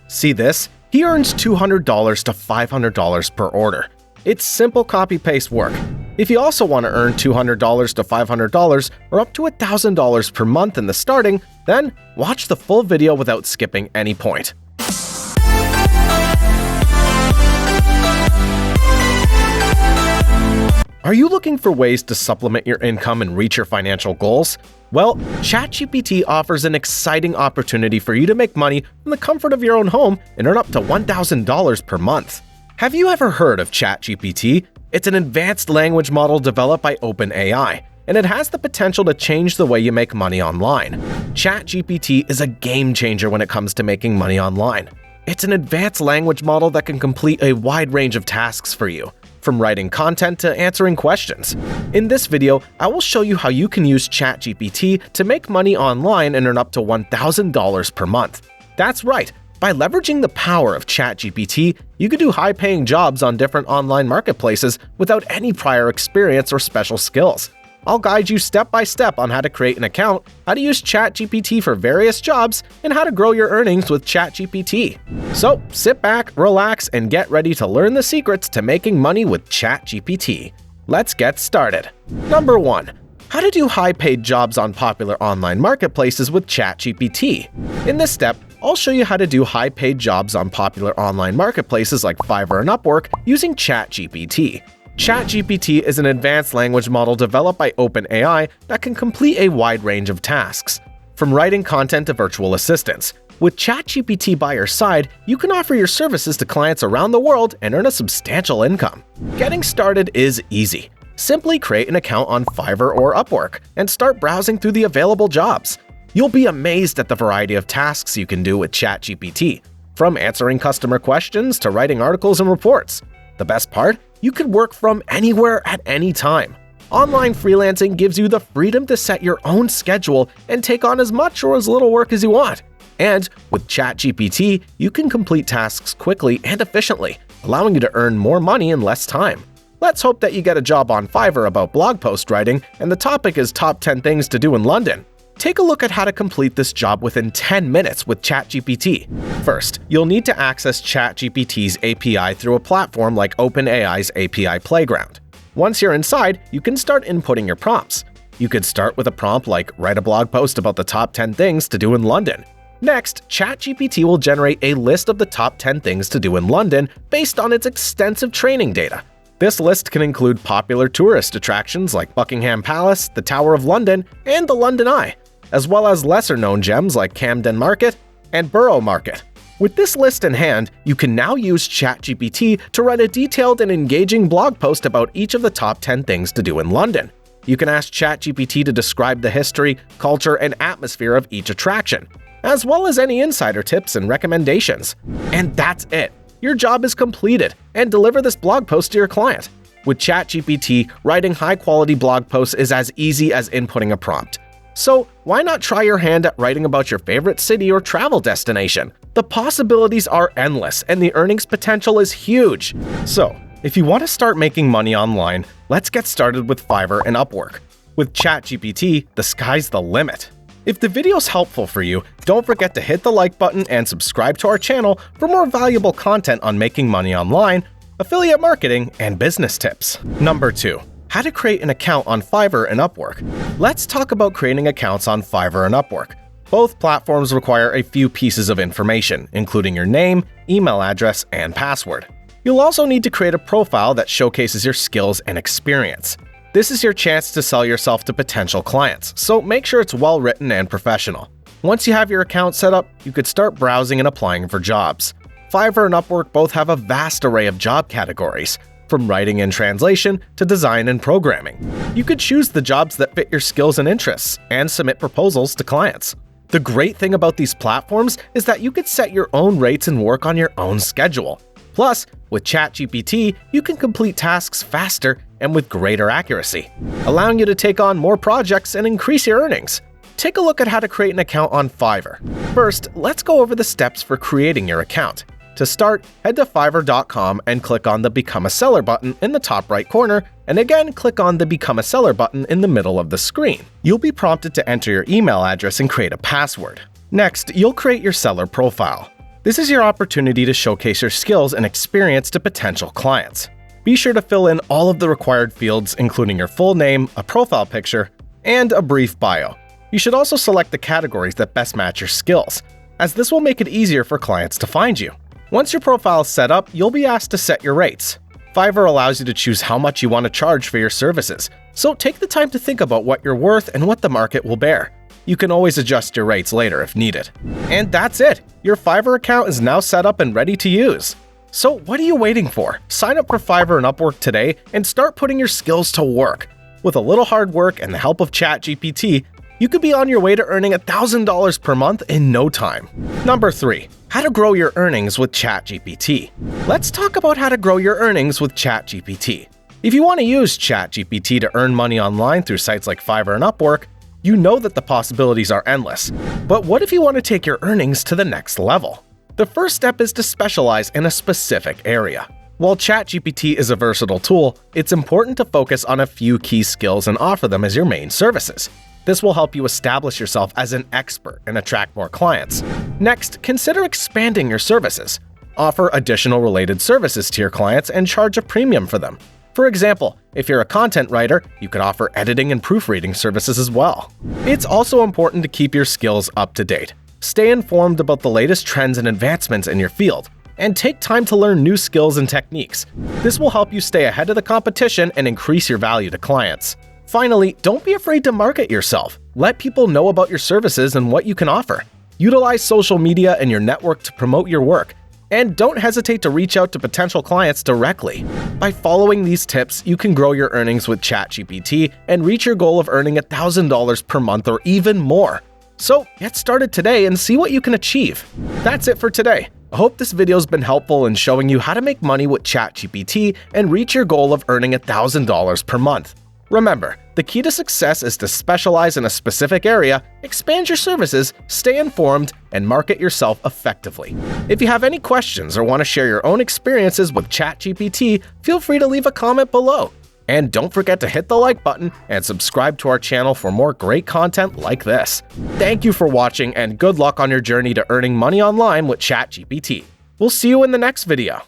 See this? He earns $200 to $500 per order. It's simple copy-paste work. If you also want to earn $200 to $500 or up to $1,000 per month in the starting, then watch the full video without skipping any point. Are you looking for ways to supplement your income and reach your financial goals? Well, ChatGPT offers an exciting opportunity for you to make money from the comfort of your own home and earn up to $1,000 per month. Have you ever heard of ChatGPT? It's an advanced language model developed by OpenAI, and it has the potential to change the way you make money online. ChatGPT is a game changer when it comes to making money online. It's an advanced language model that can complete a wide range of tasks for you, from writing content to answering questions. In this video, I will show you how you can use ChatGPT to make money online and earn up to $1,000 per month. That's right. By leveraging the power of ChatGPT, you can do high-paying jobs on different online marketplaces without any prior experience or special skills. I'll guide you step by step on how to create an account, how to use ChatGPT for various jobs, and how to grow your earnings with ChatGPT. So sit back, relax, and get ready to learn the secrets to making money with ChatGPT. Let's get started. Number 1. How to do high-paid jobs on popular online marketplaces with ChatGPT. In this step, I'll show you how to do high-paid jobs on popular online marketplaces like Fiverr and Upwork using ChatGPT. ChatGPT is an advanced language model developed by OpenAI that can complete a wide range of tasks, from writing content to virtual assistants. With ChatGPT by your side, you can offer your services to clients around the world and earn a substantial income. Getting started is easy. Simply create an account on Fiverr or Upwork and start browsing through the available jobs. You'll be amazed at the variety of tasks you can do with ChatGPT, from answering customer questions to writing articles and reports. The best part? You can work from anywhere at any time. Online freelancing gives you the freedom to set your own schedule and take on as much or as little work as you want. And with ChatGPT, you can complete tasks quickly and efficiently, allowing you to earn more money in less time. Let's hope that you get a job on Fiverr about blog post writing and the topic is top 10 things to do in London. Take a look at how to complete this job within 10 minutes with ChatGPT. First, you'll need to access ChatGPT's API through a platform like OpenAI's API Playground. Once you're inside, you can start inputting your prompts. You could start with a prompt like write a blog post about the top 10 things to do in London. Next, ChatGPT will generate a list of the top 10 things to do in London based on its extensive training data. This list can include popular tourist attractions like Buckingham Palace, the Tower of London, and the London Eye, as well as lesser-known gems like Camden Market and Borough Market. With this list in hand, you can now use ChatGPT to write a detailed and engaging blog post about each of the top 10 things to do in London. You can ask ChatGPT to describe the history, culture, and atmosphere of each attraction, as well as any insider tips and recommendations. And that's it! Your job is completed, and deliver this blog post to your client. With ChatGPT, writing high-quality blog posts is as easy as inputting a prompt. So why not try your hand at writing about your favorite city or travel destination? The possibilities are endless and the earnings potential is huge. So, if you want to start making money online, let's get started with Fiverr and Upwork. With ChatGPT, the sky's the limit. If the video's helpful for you, don't forget to hit the like button and subscribe to our channel for more valuable content on making money online, affiliate marketing, and business tips. Number 2. How to create an account on Fiverr and Upwork. Let's talk about creating accounts on Fiverr and Upwork. Both platforms require a few pieces of information, including your name, email address, and password. You'll also need to create a profile that showcases your skills and experience. This is your chance to sell yourself to potential clients, so make sure it's well written and professional. Once you have your account set up, you could start browsing and applying for jobs. Fiverr and Upwork both have a vast array of job categories, from writing and translation to design and programming. You could choose the jobs that fit your skills and interests and submit proposals to clients. The great thing about these platforms is that you could set your own rates and work on your own schedule. Plus, with ChatGPT, you can complete tasks faster and with greater accuracy, allowing you to take on more projects and increase your earnings. Take a look at how to create an account on Fiverr. First, let's go over the steps for creating your account. To start, head to Fiverr.com and click on the Become a Seller button in the top right corner, and again click on the Become a Seller button in the middle of the screen. You'll be prompted to enter your email address and create a password. Next, you'll create your seller profile. This is your opportunity to showcase your skills and experience to potential clients. Be sure to fill in all of the required fields, including your full name, a profile picture, and a brief bio. You should also select the categories that best match your skills, as this will make it easier for clients to find you. Once your profile is set up, you'll be asked to set your rates. Fiverr allows you to choose how much you want to charge for your services, so take the time to think about what you're worth and what the market will bear. You can always adjust your rates later if needed. And that's it! Your Fiverr account is now set up and ready to use. So what are you waiting for? Sign up for Fiverr and Upwork today and start putting your skills to work. With a little hard work and the help of ChatGPT, you could be on your way to earning $1,000 per month in no time. Number 3. How to grow your earnings with ChatGPT. Let's talk about how to grow your earnings with ChatGPT. If you want to use ChatGPT to earn money online through sites like Fiverr and Upwork, you know that the possibilities are endless. But what if you want to take your earnings to the next level? The first step is to specialize in a specific area. While ChatGPT is a versatile tool, it's important to focus on a few key skills and offer them as your main services. This will help you establish yourself as an expert and attract more clients. Next, consider expanding your services. Offer additional related services to your clients and charge a premium for them. For example, if you're a content writer, you could offer editing and proofreading services as well. It's also important to keep your skills up to date. Stay informed about the latest trends and advancements in your field, and take time to learn new skills and techniques. This will help you stay ahead of the competition and increase your value to clients. Finally, don't be afraid to market yourself. Let people know about your services and what you can offer. Utilize social media and your network to promote your work. And don't hesitate to reach out to potential clients directly. By following these tips, you can grow your earnings with ChatGPT and reach your goal of earning $1,000 per month or even more. So get started today and see what you can achieve. That's it for today. I hope this video's been helpful in showing you how to make money with ChatGPT and reach your goal of earning $1,000 per month. Remember, the key to success is to specialize in a specific area, expand your services, stay informed, and market yourself effectively. If you have any questions or want to share your own experiences with ChatGPT, feel free to leave a comment below. And don't forget to hit the like button and subscribe to our channel for more great content like this. Thank you for watching and good luck on your journey to earning money online with ChatGPT. We'll see you in the next video.